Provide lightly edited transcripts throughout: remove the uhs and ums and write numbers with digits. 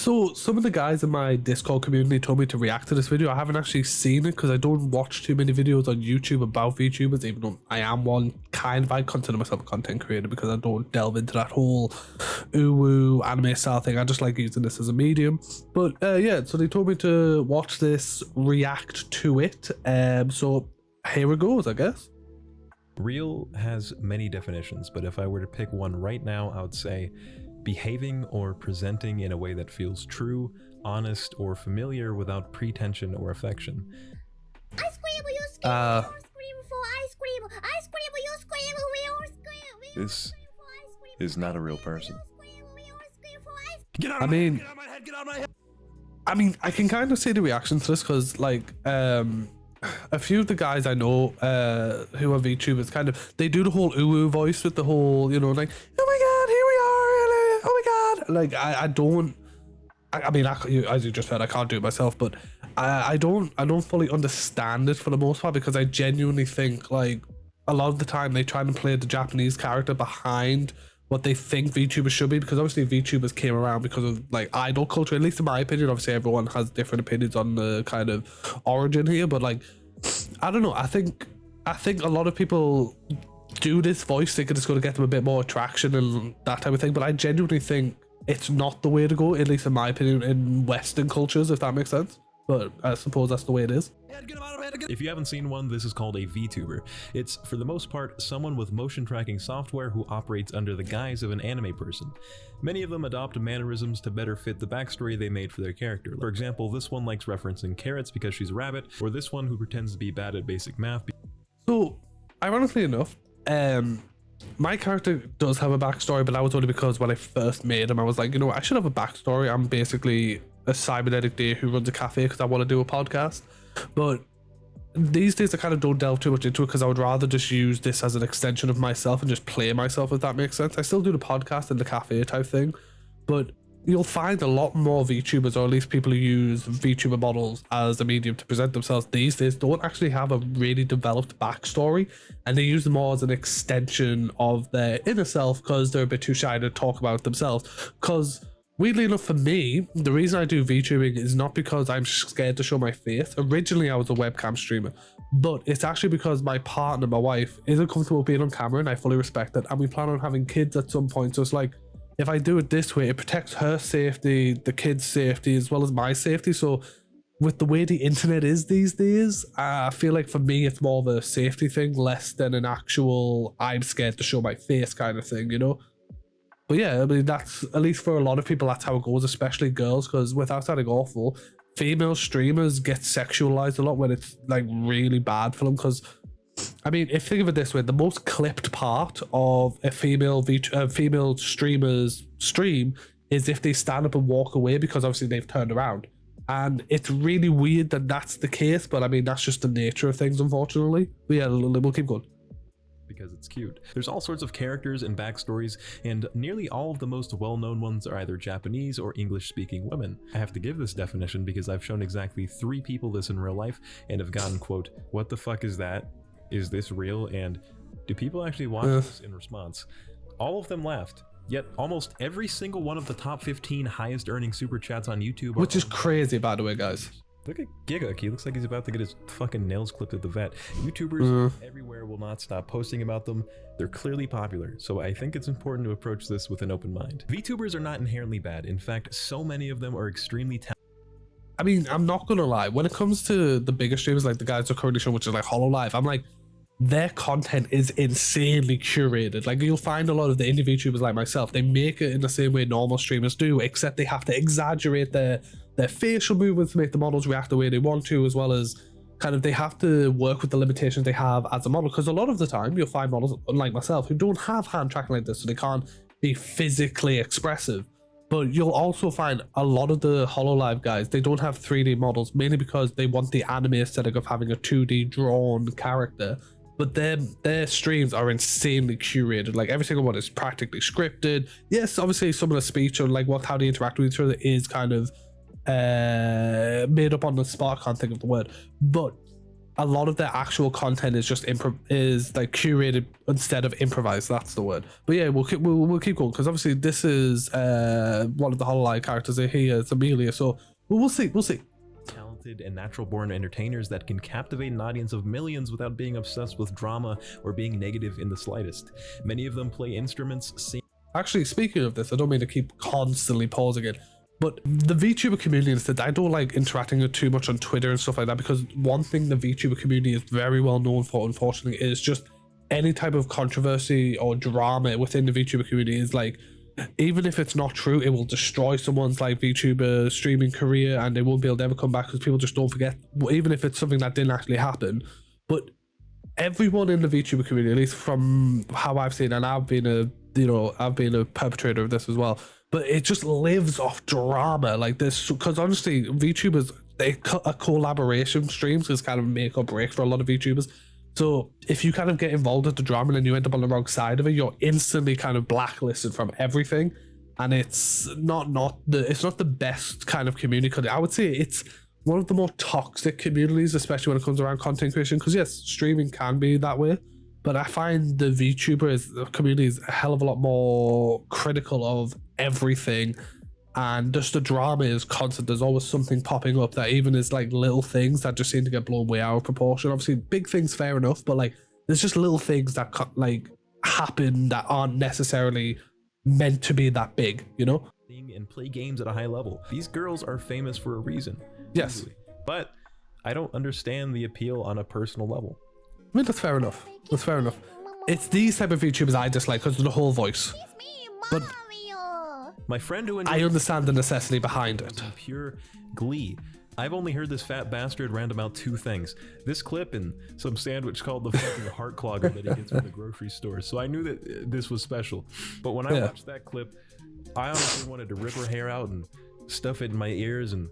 So some of the guys in my Discord community told me to react to this video. I haven't actually seen it because I don't watch too many videos on YouTube about VTubers, even though I am one kind of. I consider myself a content creator because I don't delve into that whole UwU anime style thing. I just like using this as a medium. But yeah, so they told me to watch this, react to it. So here it goes, I guess. Real has many definitions, but if I were to pick one right now, I would say behaving or presenting in a way that feels true, honest, or familiar without pretension or affection. I scream, you scream, you scream for I scream, you scream, you scream. This is not a real person. Get out I of mean, get out of my head, get out of my head! I mean, I can kind of see the reaction to this because, like, a few of the guys I know who are VTubers kind of, they do the whole UwU voice with the whole, you know, like, oh my god, here we are, oh my god. Like, I mean, as you just said, I can't do it myself, but I don't fully understand it for the most part because I genuinely think, like, a lot of the time they try to play the Japanese character behind what they think VTubers should be, because obviously VTubers came around because of, like, idol culture, at least in my opinion. Obviously everyone has different opinions on the kind of origin here, but, like, I don't know, I think a lot of people do this voice thinking it's going to get them a bit more attraction and that type of thing, but I genuinely think it's not the way to go, at least in my opinion, in Western cultures, if that makes sense. But I suppose that's the way it is. If you haven't seen one, this is called a VTuber. It's, for the most part, someone with motion tracking software who operates under the guise of an anime person. Many of them adopt mannerisms to better fit the backstory they made for their character. For example, this one likes referencing carrots because she's a rabbit, or this one who pretends to be bad at basic math. So, ironically enough, my character does have a backstory, but that was only because when I first made him, I was like, you know what, I should have a backstory. I'm basically a cybernetic deer who runs a cafe because I want to do a podcast. But these days I kind of don't delve too much into it because I would rather just use this as an extension of myself and just play myself, if that makes sense. I still do the podcast and the cafe type thing, but you'll find a lot more VTubers, or at least people who use VTuber models as a medium to present themselves these days, don't actually have a really developed backstory, and they use them more as an extension of their inner self because they're a bit too shy to talk about themselves. Because weirdly enough, for me, the reason I do VTubing is not because I'm scared to show my face. Originally, I was a webcam streamer, but it's actually because my partner, my wife, isn't comfortable being on camera, and I fully respect that. And we plan on having kids at some point. So it's like, if I do it this way, it protects her safety, the kids' safety, as well as my safety. So with the way the internet is these days, I feel like for me, it's more of a safety thing, less than an actual, I'm scared to show my face kind of thing, you know? But yeah, I mean, that's, at least for a lot of people, that's how it goes, especially girls, because without sounding awful, female streamers get sexualized a lot when it's, like, really bad for them. Because, I mean, if think of it this way, the most clipped part of a female streamer's stream is if they stand up and walk away because obviously they've turned around. And it's really weird that that's the case, but I mean, that's just the nature of things, unfortunately. But yeah, we'll keep going. Because it's cute. There's all sorts of characters and backstories, and nearly all of the most well-known ones are either Japanese or English-speaking women. I have to give this definition because I've shown exactly 3 people this in real life and have gotten, quote, "What the fuck is that? Is this real? And do people actually watch this?" in response. All of them laughed. Yet almost every single one of the top 15 highest earning super chats on YouTube, which is crazy, by the way, guys. Look at Giga. He looks like he's about to get his fucking nails clipped at the vet. YouTubers everywhere will not stop posting about them. They're clearly popular, so I think it's important to approach this with an open mind. VTubers are not inherently bad. In fact, so many of them are extremely talented. I mean, I'm not gonna lie, when it comes to the bigger streamers, like the guys who are currently showing, which is like Hololive, I'm like, their content is insanely curated. Like, you'll find a lot of the indie VTubers like myself, they make it in the same way normal streamers do, except they have to exaggerate their facial movements to make the models react the way they want to, as well as kind of they have to work with the limitations they have as a model, because a lot of the time you'll find models like myself who don't have hand tracking like this, so they can't be physically expressive. But you'll also find a lot of the Hololive guys, they don't have 3D models, mainly because they want the anime aesthetic of having a 2D drawn character. But their streams are insanely curated. Like, every single one is practically scripted. Yes, obviously some of the speech or like how they interact with each other is kind of made up on the spot. I can't think of the word, but a lot of their actual content is just is like curated instead of improvised. That's the word. But yeah, we'll keep going, because obviously this is one of the Hololive characters here. It's Amelia, so we'll see. Talented and natural-born entertainers that can captivate an audience of millions without being obsessed with drama or being negative in the slightest. Many of them play instruments, sing. Actually, speaking of this, I don't mean to keep constantly pausing it, but the VTuber community, instead, I don't like interacting too much on Twitter and stuff like that, because one thing the VTuber community is very well known for, unfortunately, is just any type of controversy or drama within the VTuber community is like, even if it's not true, it will destroy someone's like VTuber streaming career, and they won't be able to ever come back, because people just don't forget, even if it's something that didn't actually happen. But everyone in the VTuber community, at least from how I've seen, and I've been a perpetrator of this as well, but it just lives off drama like this, because honestly, VTubers, a collaboration streams is kind of make or break for a lot of VTubers. So if you kind of get involved with the drama and you end up on the wrong side of it, you're instantly kind of blacklisted from everything, and it's not the best kind of community. I would say it's one of the more toxic communities, especially when it comes around content creation, because yes, streaming can be that way, but I find the VTuber community is a hell of a lot more critical of everything, and just the drama is constant. There's always something popping up that even is like little things that just seem to get blown way out of proportion. Obviously big things, fair enough, but like there's just little things that like happen that aren't necessarily meant to be that big, you know? And play games at a high level. These girls are famous for a reason. Yes. Usually. But I don't understand the appeal on a personal level. I mean, that's fair enough. That's fair enough. It's these type of VTubers I dislike because of the whole voice. But my friend who I understand the necessity behind it. Pure glee. I've only heard this fat bastard rant about two things: this clip and some sandwich called the fucking heart clogger that he gets from the grocery store. So I knew that this was special. But when I watched that clip, I honestly wanted to rip her hair out and stuff it in my ears and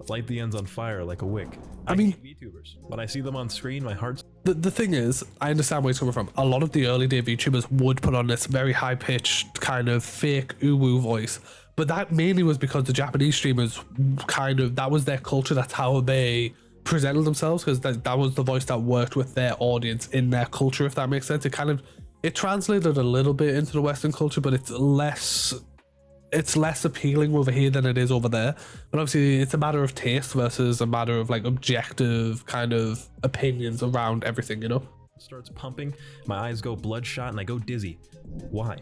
light the ends on fire like a wick. I mean, hate VTubers. When I see them on screen, my heart's... The thing is, I understand where it's coming from. A lot of the early day VTubers would put on this very high-pitched kind of fake UwU voice, but that mainly was because the Japanese streamers that was their culture. That's how they presented themselves, because that was the voice that worked with their audience in their culture, if that makes sense. It translated a little bit into the Western culture, but it's less appealing over here than it is over there. But obviously it's a matter of taste versus a matter of like objective kind of opinions around everything, you know? Starts pumping, my eyes go bloodshot, and I go dizzy. Why?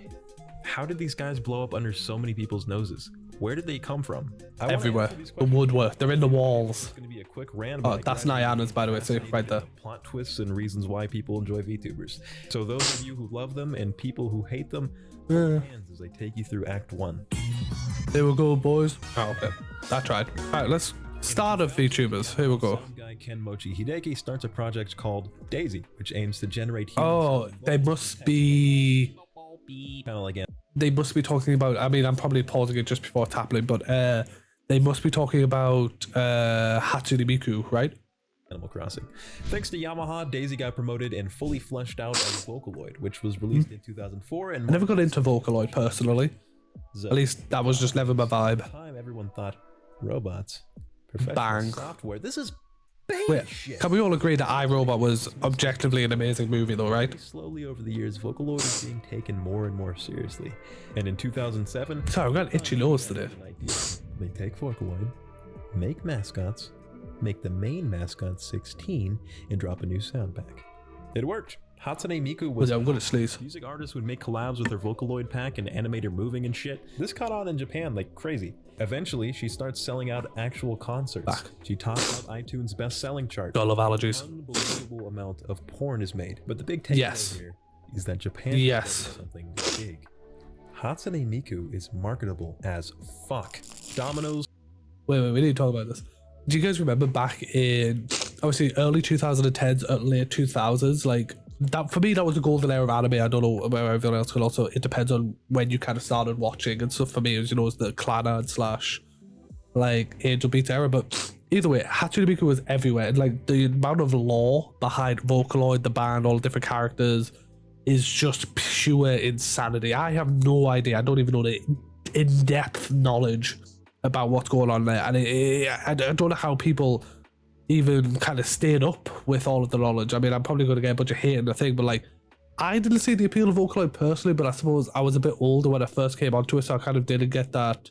How did these guys blow up under so many people's noses? Where did they come from? Everywhere. The woodwork. They're in the walls. It's going to be a quick rant. Oh, that's Nyana's, by the way, too, right there. Plot twists and reasons why people enjoy VTubers. So those of you who love them and people who hate them, hands as I take you through Act 1. There we go, boys. Oh, okay. I tried. All right, let's start of VTubers. Here we go. Some guy Ken Mochi Hideki starts a project called Daisy, which aims to generate humans. Oh, they must be... kind of like it. They must be talking about... I mean, I'm probably pausing it just before tapping, but they must be talking about Hatsune Miku, right? Animal Crossing. Thanks to Yamaha, Daisy got promoted and fully fleshed out as Vocaloid, which was released in 2004. And I never got into Vocaloid personally. At least that was just never my vibe. Time everyone thought robots, professional Bang. software. This is Wait, shit. Can we all agree that iRobot was objectively an amazing movie though, right? Slowly over the years, Vocaloid is being taken more and more seriously. And in 2007, sorry, I've got an itchy nose today. They take Vocaloid, make mascots, make the main mascot 16, and drop a new sound pack. It worked. Hatsune Miku was I'm good at sleaze. Music artists would make collabs with her Vocaloid pack and animate her moving and shit. This caught on in Japan like crazy. Eventually, she starts selling out actual concerts. She tops out iTunes' best-selling chart. I love allergies. An unbelievable amount of porn is made. But the big takeaway here is that Japan is something big. Hatsune Miku is marketable as fuck. Domino's. Wait, we need to talk about this. Do you guys remember back in obviously early 2010s, late 2000s, like that for me that was the golden era of anime. I don't know where everyone else could. Also, it depends on when you kind of started watching and stuff. For me, it was, it was the Clannad / like Angel Beats era. But either way, Hatsune Miku was everywhere. And like the amount of lore behind Vocaloid, the band, all the different characters is just pure insanity. I have no idea. I don't even know the in-depth knowledge about what's going on there, and I don't know how people even kind of stayed up with all of the knowledge. I mean, I'm probably going to get a bunch of hate in the thing, but like, I didn't see the appeal of Vocaloid personally, but I suppose I was a bit older when I first came onto it, so I kind of didn't get that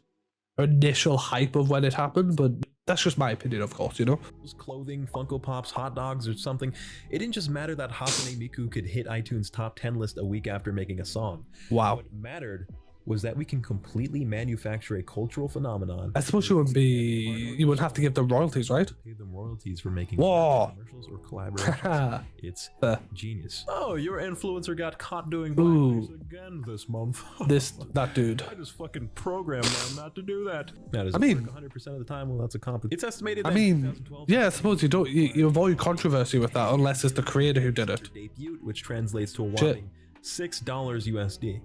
initial hype of when it happened, but that's just my opinion, of course, you know? Clothing, Funko Pops, hot dogs, or something. It didn't just matter that Hasane Miku could hit iTunes top 10 list a week after making a song. Wow. What mattered was that we can completely manufacture a cultural phenomenon. I suppose you wouldn't have to give them royalties, right? Pay them royalties for making commercials or collaborations. It's genius. Oh, your influencer got caught doing blackface again this month. that dude. I just fucking programmed them not to do that. That is, I mean, 100% of the time. Well, that's a compliment. It's estimated. I mean, yeah, I suppose you avoid controversy with that unless it's the creator who did it. Debuted, which translates to a whopping $6 USD.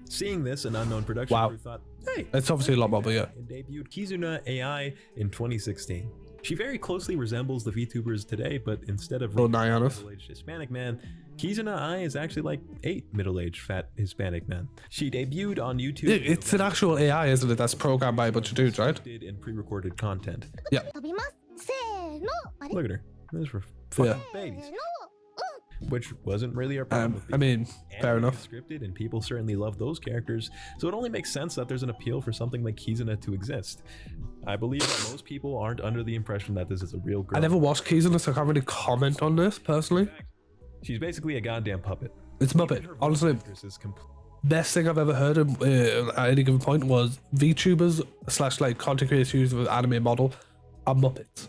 Seeing this, an unknown production crew thought, hey, it's obviously a lot more, but yeah. And debuted Kizuna AI in 2016. She very closely resembles the VTubers today, but instead of a middle-aged Hispanic man, Kizuna AI is actually like 8 middle-aged fat Hispanic men. She debuted on YouTube. Yeah, it's an actual AI, isn't it? That's programmed by a bunch of dudes, right? Did in pre-recorded content. Yeah. Look at her. Those for fucking babies. Which wasn't really our problem. I mean, fair enough. Scripted, and people certainly love those characters, so it only makes sense that there's an appeal for something like Kizuna to exist. I believe that most people aren't under the impression that this is a real girl. I never watched Kizuna, so I can't really comment on this personally. She's basically a goddamn puppet. It's Muppet, honestly. Best thing I've ever heard at any given point was VTubers / like content creators who use an anime model are Muppets.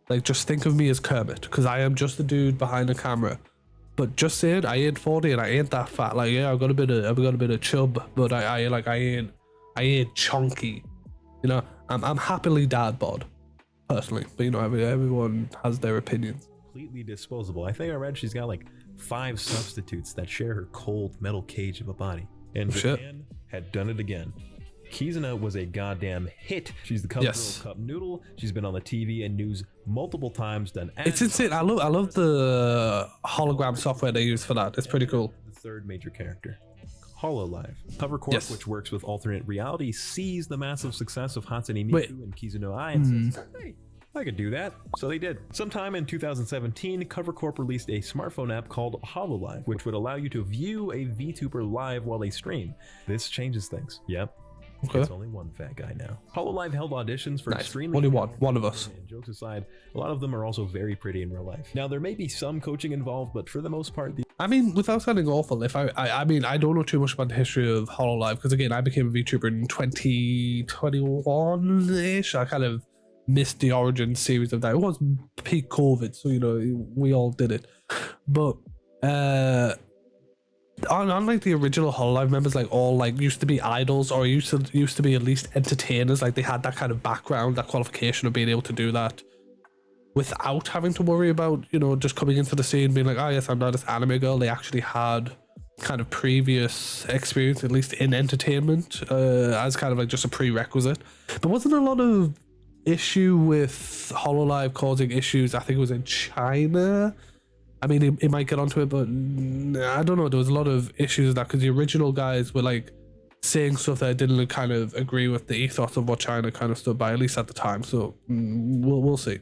Like, just think of me as Kermit, because I am just the dude behind the camera. But just saying, I ain't 40 and I ain't that fat. Like, yeah, I've got a bit of chub, but I ain't chunky. You know, I'm happily dad bod, personally. But you know, everyone has their opinions. Completely disposable. I think I read she's got like 5 substitutes that share her cold metal cage of a body. And Japan had done it again. Kizuna was a goddamn hit. She's the Girl Cup Noodle. She's been on the TV and news multiple times. Done ads. It's insane. I love the hologram software they use for that. It's pretty cool. The third major character, Hololive. Covercorp, which works with alternate reality, sees the massive success of Hatsune Miku and Kizuna AI and says, hey, I could do that. So they did. Sometime in 2017, Covercorp released a smartphone app called Hololive, which would allow you to view a VTuber live while they stream. This changes things. Yep. Okay. It's only one fat guy now. Hololive held auditions for extremely only one of us. And jokes aside, a lot of them are also very pretty in real life. Now there may be some coaching involved, but for the most part, I mean, without sounding awful, if I mean, I don't know too much about the history of Hololive because again, I became a VTuber in 2021-ish. I kind of missed the origin series of that. It was peak COVID, so you know we all did it, but unlike the original Hololive members, like all like used to be idols or used to be at least entertainers. Like they had that kind of background, that qualification of being able to do that without having to worry about, you know, just coming into the scene being like, oh yes, I'm not this anime girl. They actually had kind of previous experience, at least in entertainment, as kind of like just a prerequisite. But wasn't a lot of issue with Hololive causing issues? I think it was in China. I mean, it might get onto it, but I don't know. There was a lot of issues with that because the original guys were like saying stuff that didn't kind of agree with the ethos of what China kind of stood by, at least at the time. So we'll see.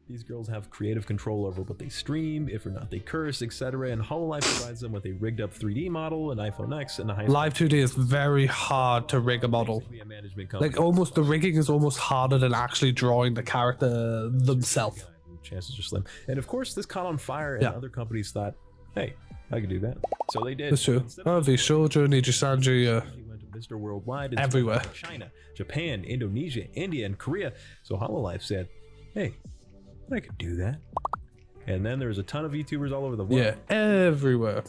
These girls have creative control over what they stream, if or not they curse, etc. And Hololive provides them with a rigged up 3D model, an iPhone X, and a high Live 2D is very hard to rig a model. Like almost the rigging is almost harder than actually drawing the character themselves. Chances are slim. And of course, this caught on fire, and other companies thought, hey, I could do that. So they did. That's true. Vshoujo, Nijisanji, went to Mr. Worldwide, everywhere. China, Japan, Indonesia, India, and Korea. So Hololive said, hey, I could do that. And then there was a ton of VTubers all over the world. Yeah, everywhere.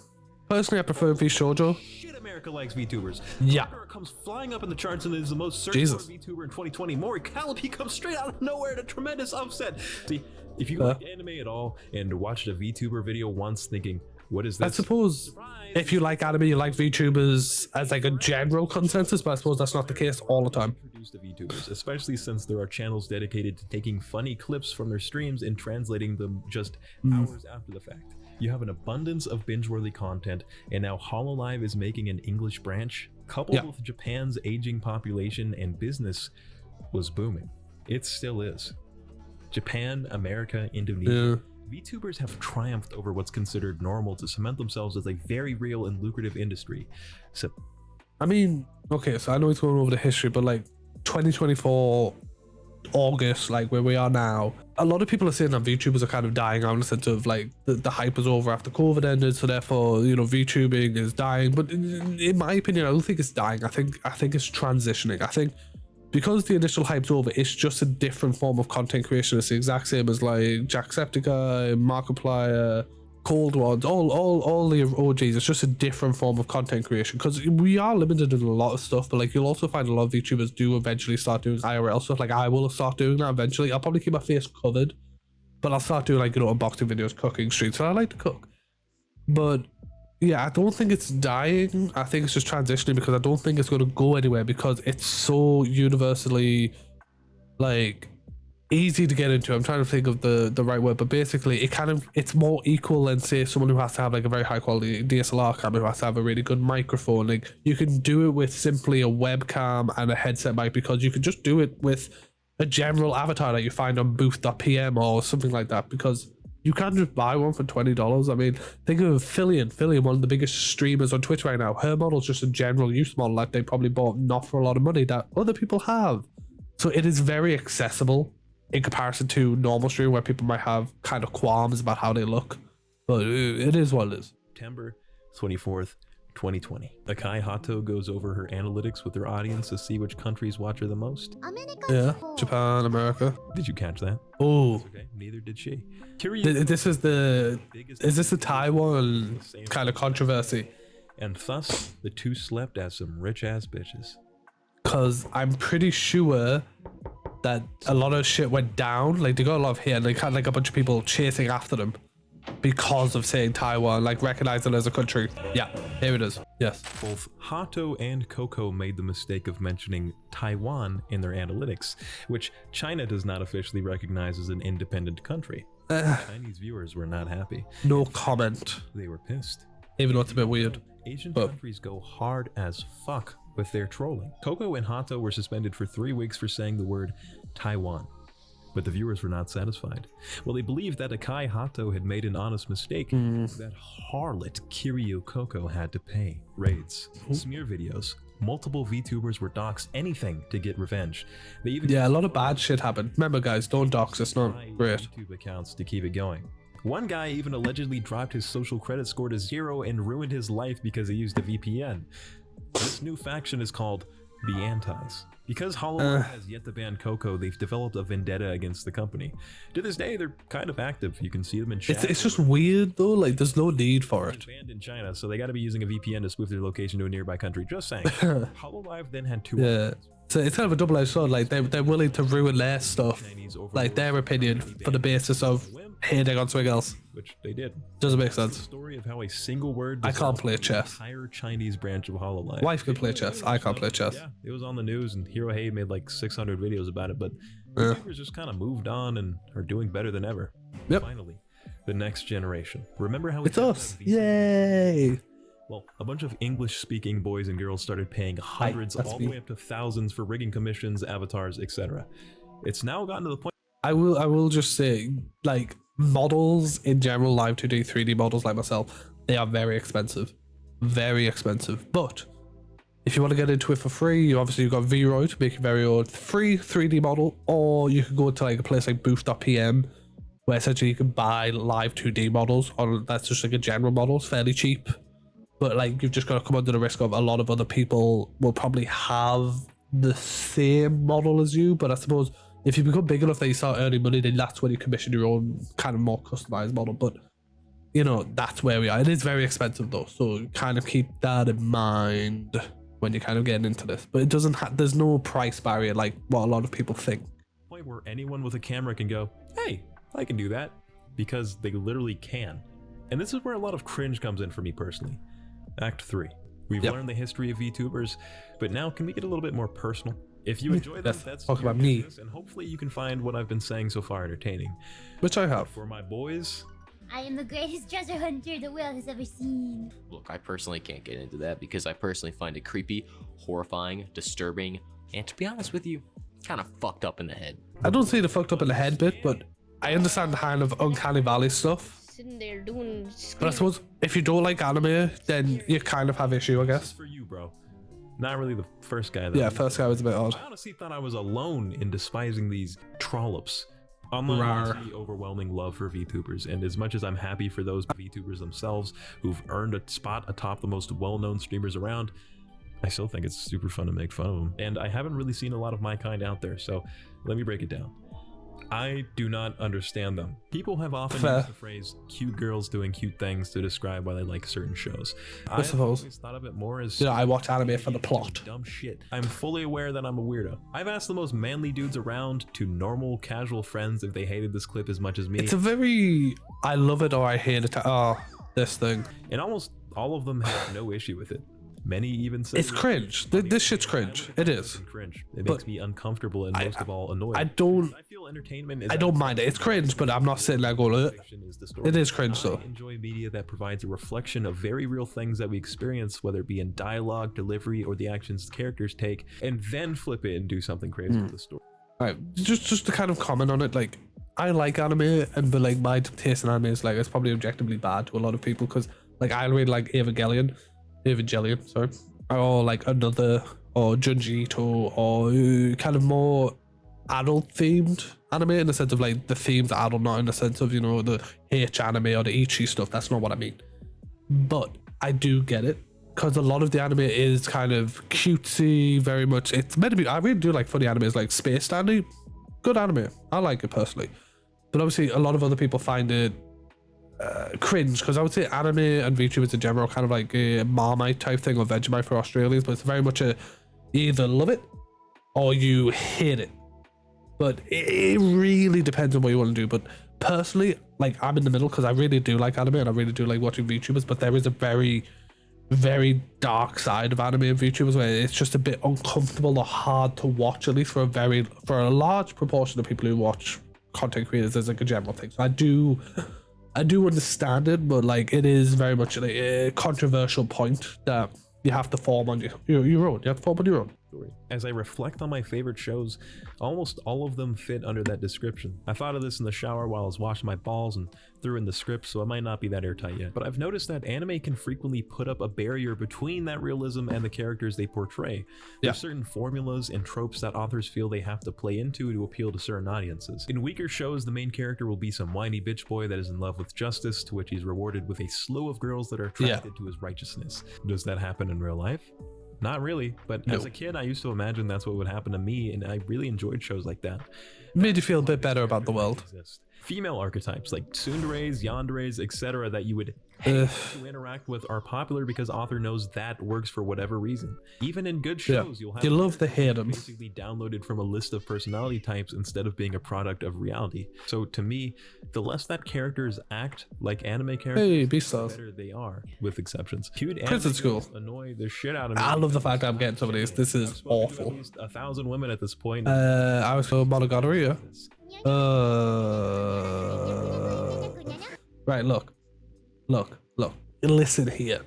Personally, I prefer Vshoujo. Shit, America likes VTubers. Yeah. It comes flying up in the charts and is the most searched for VTuber in 2020. Mori Callipy comes straight out of nowhere at a tremendous upset. See, if you like anime at all and watched a VTuber video once thinking, what is this? I suppose if you like anime, you like VTubers as like a general consensus, but I suppose that's not the case all the time. Introduced to VTubers, especially since there are channels dedicated to taking funny clips from their streams and translating them just hours after the fact. You have an abundance of binge-worthy content, and now Hololive is making an English branch, coupled with Japan's aging population and business was booming. It still is. Japan, America, Indonesia, VTubers have triumphed over what's considered normal to cement themselves as a very real and lucrative industry. So, I mean, okay, so I know it's going over the history, but like 2024 August, like where we are now, a lot of people are saying that VTubers are kind of dying out in the sense of like the hype is over after COVID ended, so therefore, you know, VTubing is dying. But in my opinion, I don't think it's dying. I think it's transitioning. I think because the initial hype's over, it's just a different form of content creation. It's the exact same as like Jacksepticeye, Markiplier, Cold Ones, all the OGs. It's just a different form of content creation because we are limited in a lot of stuff, but like you'll also find a lot of VTubers do eventually start doing IRL stuff. Like I will start doing that eventually. I'll probably keep my face covered, but I'll start doing like, you know, unboxing videos, cooking streams, and I like to cook. But yeah, I don't think it's dying. I think it's just transitioning because I don't think it's going to go anywhere because it's so universally like easy to get into. I'm trying to think of the right word, but basically it's more equal than say someone who has to have like a very high quality DSLR camera, who has to have a really good microphone. Like you can do it with simply a webcam and a headset mic because you can just do it with a general avatar that you find on booth.pm or something like that, because you can't just buy one for $20. I mean, think of Fillion, one of the biggest streamers on Twitch right now. Her model's just a general use model that they probably bought not for a lot of money that other people have. So it is very accessible in comparison to normal stream where people might have kind of qualms about how they look, but it is what it is. September 24th, 2020. Akai Hato goes over her analytics with her audience to see which countries watch her the most. Yeah, Japan, America. Did you catch that? Oh, Okay, neither did she. Is this the Taiwan kind of controversy? And thus, the two slept as some rich ass bitches. Because I'm pretty sure that a lot of shit went down. Like they got a lot of hate and they had like a bunch of people chasing after them because of saying Taiwan, like recognizing it as a country. Yeah, here it is. Yes. Both Hato and Coco made the mistake of mentioning Taiwan in their analytics, which China does not officially recognize as an independent country. Chinese viewers were not happy. No comment. They were pissed. Even though it's a bit weird. Asian countries go hard as fuck with their trolling. Coco and Hato were suspended for 3 weeks for saying the word Taiwan, but the viewers were not satisfied. Well, they believed that Akai Hato had made an honest mistake. That harlot Kiryu Coco had to pay. Raids, smear videos, multiple VTubers were doxxed, anything to get revenge. They even a lot of bad shit happened. Remember guys, don't dox, it's not great. YouTube accounts to keep it going. One guy even allegedly dropped his social credit score to 0 and ruined his life because he used a VPN. This new faction is called the Antis. Because Hololive has yet to ban Coco, they've developed a vendetta against the company. To this day, they're kind of active. You can see them in chat. It's just weird though, like there's no need for it. Banned in China, so they got to be using a VPN to spoof their location to a nearby country. Just saying. Hololive then had two options. So it's kind of a double-edged sword. Like they're willing to ruin their stuff, like their opinion, for the basis of hating on something else, which they did. Doesn't make sense. The story of how a single word. I can't play chess. Entire Chinese branch of Hololive. Wife can play chess. I can't play chess. Yeah, it was on the news, and Hiro Hey made like 600 videos about it. But YouTubers just kind of moved on and are doing better than ever. Yep. Finally, the next generation. Remember how it's us? Yay! Well, a bunch of English-speaking boys and girls started paying hundreds, all the way up to thousands for rigging commissions, avatars, etc. It's now gotten to the point. I will just say, like, models in general, live 2D, 3D models like myself, they are very expensive. Very expensive. But if you want to get into it for free, you've got Vroid to make your very own free 3D model, or you can go to like a place like booth.pm, where essentially you can buy live 2D models, or that's just like a general model. It's fairly cheap. But like you've just got to come under the risk of a lot of other people will probably have the same model as you. But I suppose if you become big enough that you start earning money, then that's when you commission your own kind of more customized model. But you know, that's where we are. It is very expensive though, so kind of keep that in mind when you're kind of getting into this. But it doesn't there's no price barrier like what a lot of people think. Point where anyone with a camera can go, hey, I can do that, because they literally can. And this is where a lot of cringe comes in for me personally. Act 3. We've learned the history of VTubers, but now can we get a little bit more personal? If you enjoy them, that's talk about me, and hopefully you can find what I've been saying so far entertaining. Which I have. For my boys, I am the greatest treasure hunter the world has ever seen. Look, I personally can't get into that because I personally find it creepy, horrifying, disturbing, and to be honest with you, kind of fucked up in the head. I don't see the fucked up in the head bit, but I understand the kind of uncanny valley stuff. Sitting there doing. But I suppose if you don't like anime, then you kind of have issue, I guess. For you, bro. Not really the first guy though. Yeah, first guy was a bit odd. I honestly thought I was alone in despising these trollops. Online seems to be overwhelming love for VTubers, and as much as I'm happy for those VTubers themselves who've earned a spot atop the most well-known streamers around, I still think it's super fun to make fun of them. And I haven't really seen a lot of my kind out there, so let me break it down. I do not understand them. People have often used the phrase cute girls doing cute things to describe why they like certain shows. I suppose always thought of it more as, I watch anime for the plot. Dumb shit. I'm fully aware that I'm a weirdo. I've asked the most manly dudes around to normal, casual friends if they hated this clip as much as me. It's a very I love it or I hate it. This thing. And almost all of them have no issue with it. Many even say it's cringe. This shit's cringe. It is. Cringe. It makes me uncomfortable and most of all annoyed. I don't feel entertainment is I don't mind it. It's cringe, but I'm not sitting there going, it is cringe though. I enjoy media that provides a reflection of very real things that we experience, whether it be in dialogue, delivery, or the actions the characters take, and then flip it and do something crazy with the story. Alright, just to kind of comment on it, like I like anime, but like my taste in anime is like it's probably objectively bad to a lot of people because like I really like Evangelion, sorry, or like another, or Junji Ito, or kind of more adult themed anime in the sense of like the themes are adult, not in the sense of, you know, the H anime or the Ichi stuff. That's not what I mean. But I do get it because a lot of the anime is kind of cutesy, very much. It's meant to be. I really do like funny animes like Space Dandy. Good anime. I like it personally. But obviously, a lot of other people find it cringe because I would say anime and VTubers in general are kind of like a Marmite type thing or Vegemite for Australians, but it's very much a you either love it or you hate it. But it really depends on what you want to do. But personally, like I'm in the middle because I really do like anime and I really do like watching VTubers, but there is a very, very dark side of anime and VTubers where it's just a bit uncomfortable or hard to watch, at least for a large proportion of people who watch content creators as like a general thing. So I do understand it, but like it is very much like a controversial point that you have to form on your own. You have to form on your own. As I reflect on my favorite shows, almost all of them fit under that description. I thought of this in the shower while I was washing my balls and threw in the script, so it might not be that airtight yet. But I've noticed that anime can frequently put up a barrier between that realism and the characters they portray. There's certain formulas and tropes that authors feel they have to play into to appeal to certain audiences. In weaker shows, the main character will be some whiny bitch boy that is in love with justice, to which he's rewarded with a slew of girls that are attracted to his righteousness. Does that happen in real life? Not really, but as a kid I used to imagine that's what would happen to me, and I really enjoyed shows like that. Made you feel a bit better about the world. Female archetypes like tsunderes, yanderes, etc. that you would hate to interact with are popular because author knows that works for whatever reason. Even in good shows, you'll have you love to hate them. Basically downloaded from a list of personality types instead of being a product of reality. So to me, the less that characters act like anime characters, the better they are, with exceptions. Cute Prison School annoy the shit out of me. I love the fact that I'm getting some of these. This is awful. At least 1,000 women at this point. I was for Monogonorrhea. Right, look. Listen here.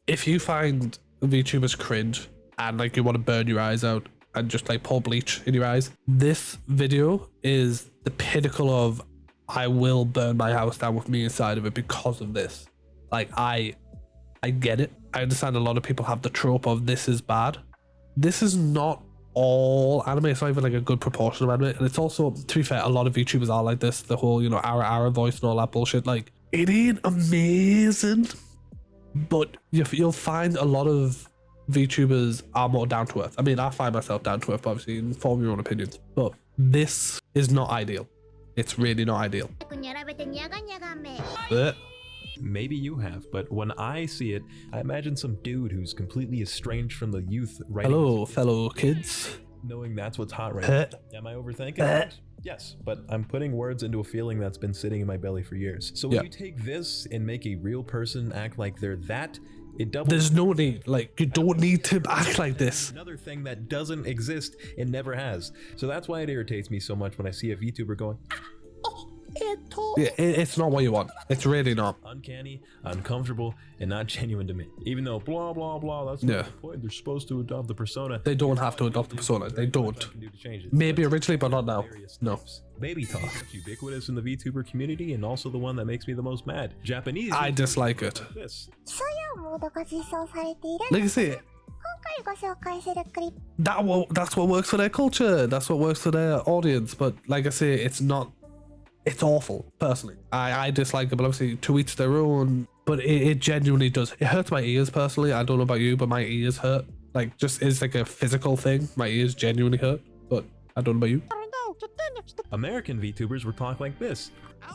If you find VTubers cringe and like you want to burn your eyes out and just like pour bleach in your eyes, this video is the pinnacle of I will burn my house down with me inside of it because of this. Like I get it. I understand a lot of people have the trope of this is bad. This is not all anime. It's not even like a good proportion of anime, and it's also, to be fair, a lot of VTubers are like this. The whole, you know, ara voice and all that bullshit. Like, it ain't amazing, but you'll find a lot of VTubers are more down to earth. I mean, I find myself down to earth, but obviously, inform your own opinions. But this is not ideal. It's really not ideal. Maybe you have, but when I see it, I imagine some dude who's completely estranged from the youth writing. Hello, fellow kids. Knowing that's what's hot right now. Am I overthinking it? Yes, but I'm putting words into a feeling that's been sitting in my belly for years. So when you take this and make a real person act like they're that, it doubles. There's no need. Like, you don't need to act like this. Another thing that doesn't exist and never has. So that's why it irritates me so much when I see a VTuber going, oh, Yeah, it's not what you want. It's really not. Uncanny, uncomfortable, and not genuine to me. Even though blah blah blah, that's Yeah. the point. They're supposed to adopt the persona. They don't have to adopt the persona. They don't. Can do to change it. Maybe originally, but not now. Various No. types. Baby talk, ubiquitous in the VTuber community, and also the one that makes me the most mad. Japanese. I VTubers dislike talk it. like this. そういうモードが実装されている Like I say, 今回ご紹介するクリップ that's what works for their culture. That's what works for their audience. But like I say, it's not. It's awful. Personally, I dislike it. But obviously, to each their own. But it genuinely does. It hurts my ears personally. I don't know about you, but my ears hurt. Like, just is like a physical thing. My ears genuinely hurt. But I don't know about you. American VTubers would talk like this. A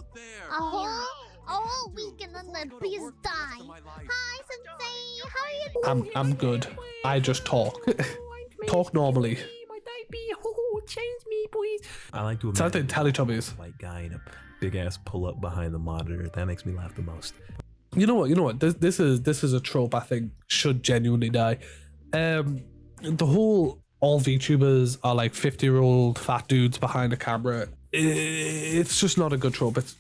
whole weekend and then please die. Hi, Sensei. How are you doing? I'm good. I just talk. Talk normally. I like to Sounds like imagine Teletubbies. a white guy in a big ass pull up behind the monitor. That makes me laugh the most. You know what? This is a trope I think should genuinely die. The whole all VTubers are like 50-year-old fat dudes behind a camera. It's just not a good trope. It's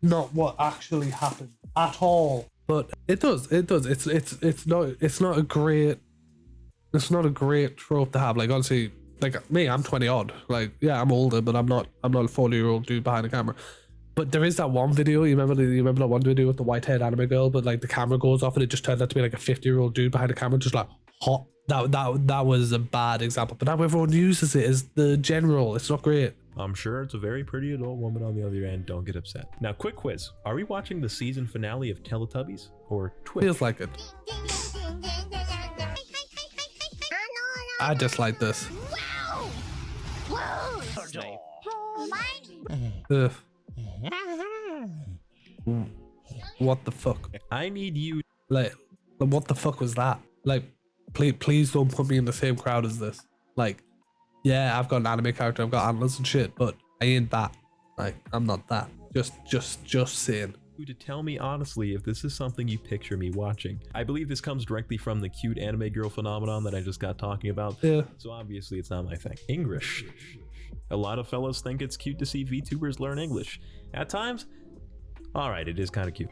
not what actually happened at all. But it does. It's not a great trope to have. Like honestly, like me, I'm 20 odd. Like yeah, I'm older, but I'm not a 40-year-old dude behind a camera. But there is that one video. You remember that one video with the white-haired anime girl? But like the camera goes off and it just turns out to be like a 50-year-old dude behind a camera, just like hot. That was a bad example. But now everyone uses it as the general. It's not great. I'm sure it's a very pretty adult woman on the other end. Don't get upset. Now, quick quiz. Are we watching the season finale of Teletubbies or Twitch? Feels like it. I dislike this. Wow! Whoa! Ugh. What the fuck? I need you. Like, what the fuck was that? Like, please don't put me in the same crowd as this. Like, yeah, I've got an anime character, I've got antlers and shit, but I ain't that. Like, I'm not that. Just saying. To tell me honestly if this is something you picture me watching. I believe this comes directly from the cute anime girl phenomenon that I just got talking about. Yeah. So obviously it's not my thing. English. A lot of fellas think it's cute to see VTubers learn English. At times, alright, it is kind of cute.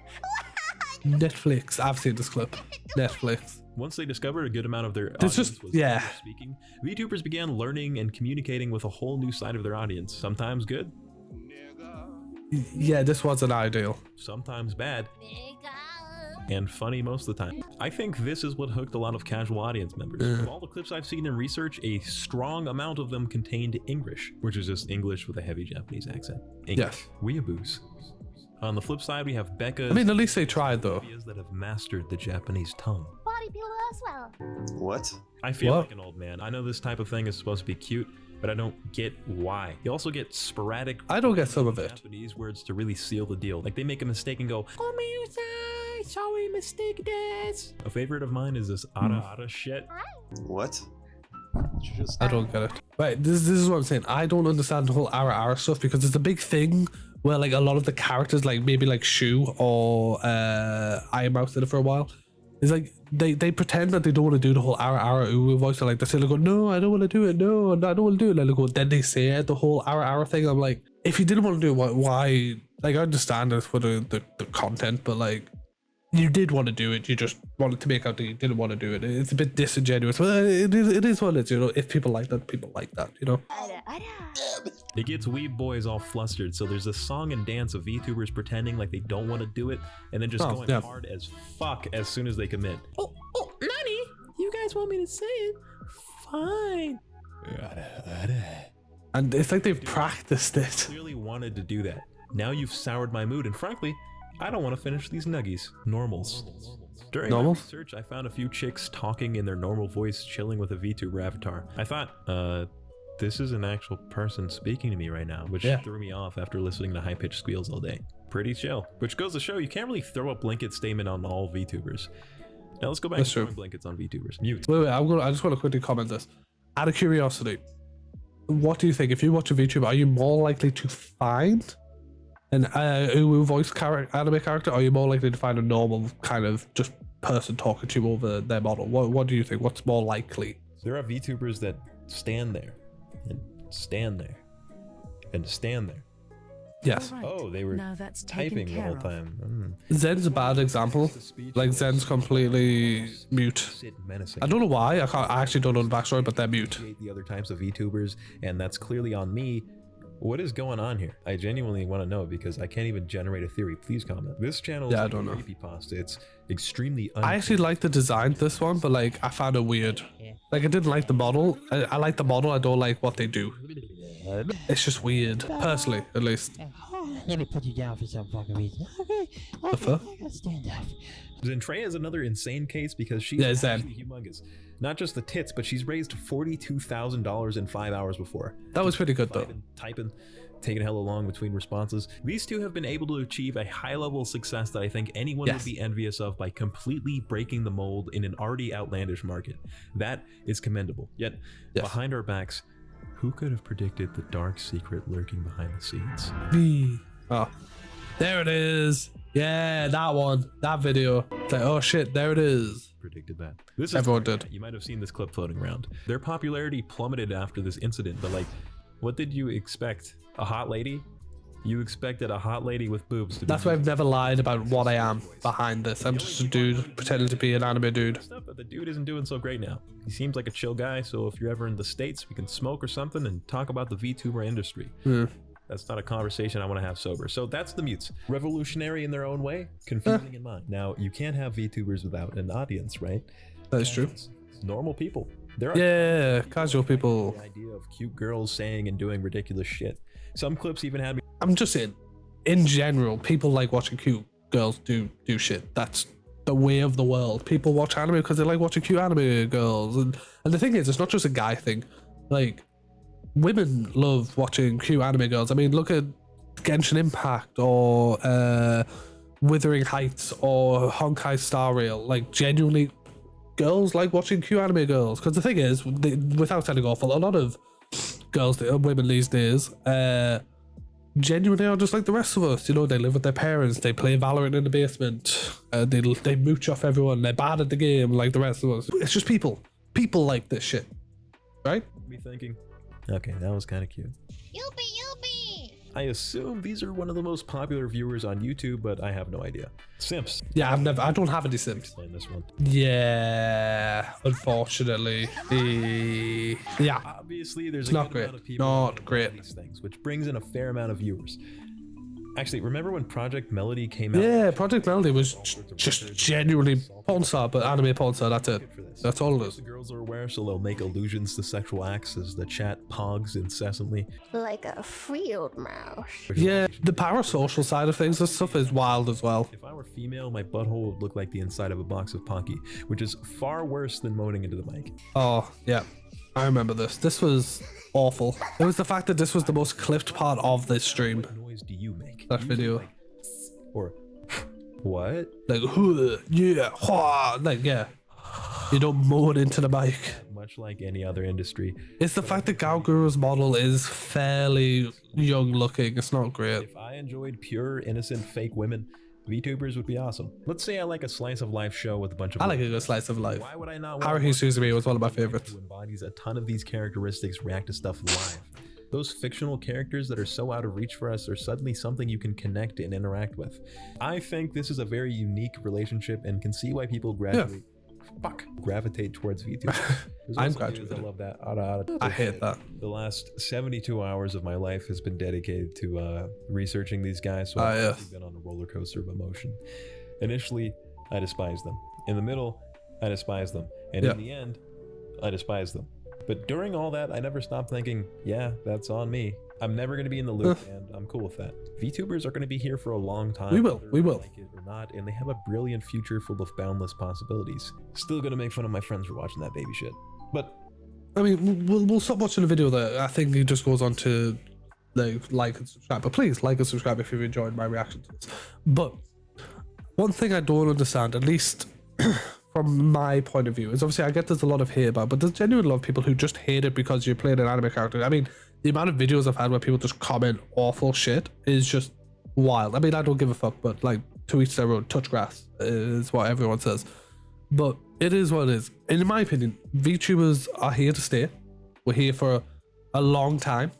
Netflix. I've seen this clip. Netflix. Once they discovered a good amount of their It's audience just- was yeah. English speaking, VTubers began learning and communicating with a whole new side of their audience. Sometimes good, Yeah, this wasn't ideal. sometimes bad, and funny most of the time. I think this is what hooked a lot of casual audience members. Of all the clips I've seen in research, a strong amount of them contained English, which is just English with a heavy Japanese accent. English. Yes. Weeaboos. On the flip side, we have Becca's I mean, at least they tried though. that have mastered the Japanese tongue. Bodybuilder as well. What? I feel What? like an old man. I know this type of thing is supposed to be cute, but I don't get why. You also get sporadic I don't get some of it. Japanese words to really seal the deal. Like they make a mistake and go, sorry, mistake this. A favorite of mine is this ara shit. What? I don't get it. Right, this is what I'm saying. I don't understand the whole ara stuff because it's a big thing where like a lot of the characters, like maybe like Shu or Iron Mouse did it for a while. It's like they pretend that they don't want to do the whole ara UwU voice. They're like they say like, no, I don't want to do it. No, I don't want to do it. And like, then they say the whole ara thing. I'm like, if you didn't want to do it, why? Like I understand it's for the content, but like you did want to do it. You just wanted to make out that you didn't want to do it. It's a bit disingenuous. But it is what it is. You know, if people like that, people like that. You know. It gets weeb boys all flustered, so there's a song and dance of VTubers pretending like they don't want to do it, and then just going yeah. hard as fuck as soon as they commit. Oh, Nani? You guys want me to say it? Fine. And it's like they've practiced it. Clearly wanted to do that. Now you've soured my mood, and frankly, I don't want to finish these nuggies. Normals. During my Normals? research, I found a few chicks talking in their normal voice, chilling with a VTuber avatar. I thought, this is an actual person speaking to me right now, which Yeah. threw me off after listening to high-pitched squeals all day. Pretty chill. Which goes to show you can't really throw a blanket statement on all VTubers. Now let's go back That's to true. throwing blankets on VTubers. Mute. Wait, I just want to quickly comment this. Out of curiosity, what do you think? If you watch a VTuber, are you more likely to find an UwU voice anime character, or are you more likely to find a normal kind of just person talking to you over their model? What do you think? What's more likely? There are VTubers that stand there and stand there and stand there Yes. Right. Oh, they were Now that's taken typing the care whole of. time. Zen's a bad example. Like Zen's completely mute. Sit menacing. I don't know why. I actually don't know the backstory, but they're mute. The other types of VTubers, and that's clearly on me. What is going on here? I genuinely want to know because I can't even generate a theory. Please comment. This channel is Yeah, I like don't know. creepypasta. It's extremely I actually like the design this one, but like I found it weird. Like I didn't like the model. I like the model. I don't like what they do. It's just weird, personally, at least. Let me put you down for some fucking reason. Okay. The fuck? Stand up. Zentreya is another insane case because she's Yeah, Zen. actually humongous. Not just the tits, but she's raised $42,000 in 5 hours before. That was pretty good though. Typing, taking hella long between responses. These two have been able to achieve a high level of success that I think anyone would be envious of by completely breaking the mold in an already outlandish market. That is commendable. Yet, behind our backs, who could have predicted the dark secret lurking behind the scenes? Me. Oh, there it is. Yeah, that one, that video. It's like, oh shit, there it is. Predicted that. This is Everyone did. You might have seen this clip floating around. Their popularity plummeted after this incident, but like, what did you expect? A hot lady? You expected a hot lady with boobs to be— That's why I've never lied about what I am behind this. I'm just a dude pretending to be an anime dude. But the dude isn't doing so great now. He seems like a chill guy, so if you're ever in the States, we can smoke or something and talk about the VTuber industry. That's not a conversation I want to have sober. So that's the mutes. Revolutionary in their own way, confusing in mine. Now, you can't have VTubers without an audience, right? That is true. It's normal people. There are Yeah, casual people. the idea of cute girls saying and doing ridiculous shit. Some clips even had me— I'm just saying, in general, people like watching cute girls do shit. That's the way of the world. People watch anime because they like watching cute anime girls. And the thing is, it's not just a guy thing. Like, women love watching cute anime girls. I mean, look at Genshin Impact or Wuthering Heights or Honkai Star Rail. Like, genuinely, girls like watching cute anime girls. Because the thing is, without sounding awful, a lot of girls, women these days, genuinely are just like the rest of us. You know, they live with their parents, they play Valorant in the basement, they mooch off everyone, they're bad at the game like the rest of us. It's just people like this shit, right? me thinking, okay, that was kind of cute. Yuppie. I assume these are one of the most popular viewers on YouTube, but I have no idea. Simps. Yeah, I don't have any Sims. Explain this one. Yeah, unfortunately. Yeah, Obviously, there's It's a not good great. amount of people Not doing great. these things, which brings in a fair amount of viewers. Actually, remember when Project Melody came out? yeah, Project Melody was just genuinely porn star, but anime porn star, that's it. That's all it is. The girls are aware, so they'll make allusions to sexual acts as the chat pogs incessantly. Like a field mouse. Yeah, the parasocial side of things, this stuff is wild as well. If I were female, my butthole would look like the inside of a box of Pocky, which is far worse than moaning into the mic. Oh, yeah. I remember this. This was awful. It was the fact that this was the most clipped part of this stream. What noise do you make? That You video. like, or what? Like, yeah, hua, like, yeah. You don't moan into the mic. Much like any other industry, It's the fact that Gaoguru's model is fairly young looking. It's not great. if I enjoyed pure, innocent, fake women, VTubers would be awesome. Let's say I like a slice of life show with a bunch of— I like a good slice of life. Why would I not want Haruhi Suzumi was one of my favorites. who embodies a ton of these characteristics react to stuff live? Those fictional characters that are so out of reach for us are suddenly something you can connect and interact with. I think this is a very unique relationship and can see why people gravitate towards VTubers. There's I'm also graduating. dudes that love that. I hate that. The last 72 hours of my life has been dedicated to researching these guys, so Ah, I've yes. actually been on a roller coaster of emotion. Initially, I despised them. In the middle, I despised them. And Yeah. in the end, I despised them. But during all that, I never stopped thinking, yeah, that's on me. I'm never going to be in the loop, and I'm cool with that. VTubers are going to be here for a long time. We will, whether we will. Like it or not, and they have a brilliant future full of boundless possibilities. Still going to make fun of my friends for watching that baby shit. But I mean, we'll stop watching the video there. I think it just goes on to like and subscribe. But please like and subscribe if you've enjoyed my reaction to this. But one thing I don't understand, at least from my point of view, is obviously I get there's a lot of hate about, but there's genuinely a lot of people who just hate it because you're playing an anime character. I mean, the amount of videos I've had where people just comment awful shit is just wild. I mean, I don't give a fuck, but like, to each their own. Touch grass is what everyone says. But it is what it is. In my opinion, VTubers are here to stay. We're here for a long time.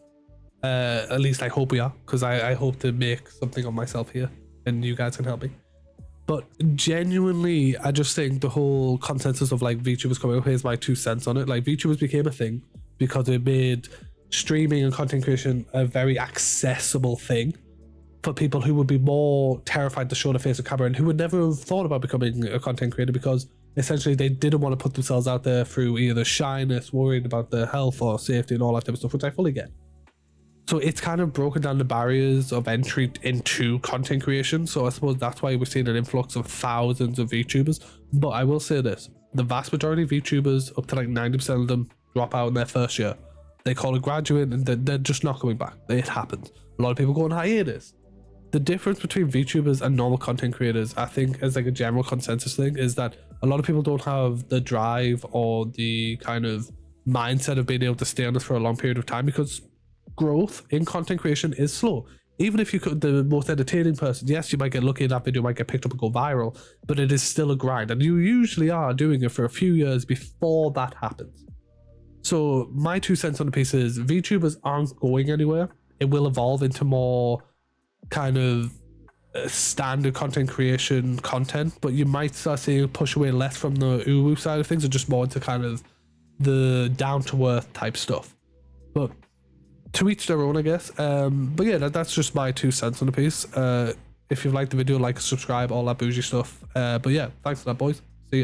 At least I hope we are, because I hope to make something of myself here and you guys can help me. But genuinely, I just think the whole consensus of like VTubers coming up, here's my 2 cents on it. Like VTubers became a thing because it made streaming and content creation a very accessible thing for people who would be more terrified to show their face on camera and who would never have thought about becoming a content creator because essentially they didn't want to put themselves out there through either shyness, worried about their health or safety and all that type of stuff, which I fully get. So it's kind of broken down the barriers of entry into content creation. So I suppose that's why we're seeing an influx of thousands of VTubers. But I will say this, the vast majority of VTubers, up to like 90% of them, drop out in their first year. They call it graduate and they're just not coming back. It happens. A lot of people go on hiatus. The difference between VTubers and normal content creators, I think, as like a general consensus thing, is that a lot of people don't have the drive or the kind of mindset of being able to stay on this for a long period of time because growth in content creation is slow. Even if you could, the most entertaining person, yes, you might get lucky and that video might get picked up and go viral, but it is still a grind. And you usually are doing it for a few years before that happens. So my 2 cents on the piece is VTubers aren't going anywhere. It will evolve into more kind of standard content creation content, but you might start seeing it push away less from the UwU side of things and just more into kind of the down-to-earth type stuff. But to each their own, I guess. But yeah, that's just my 2 cents on the piece. If you've liked the video, like, subscribe, all that bougie stuff. But yeah, thanks for that, boys.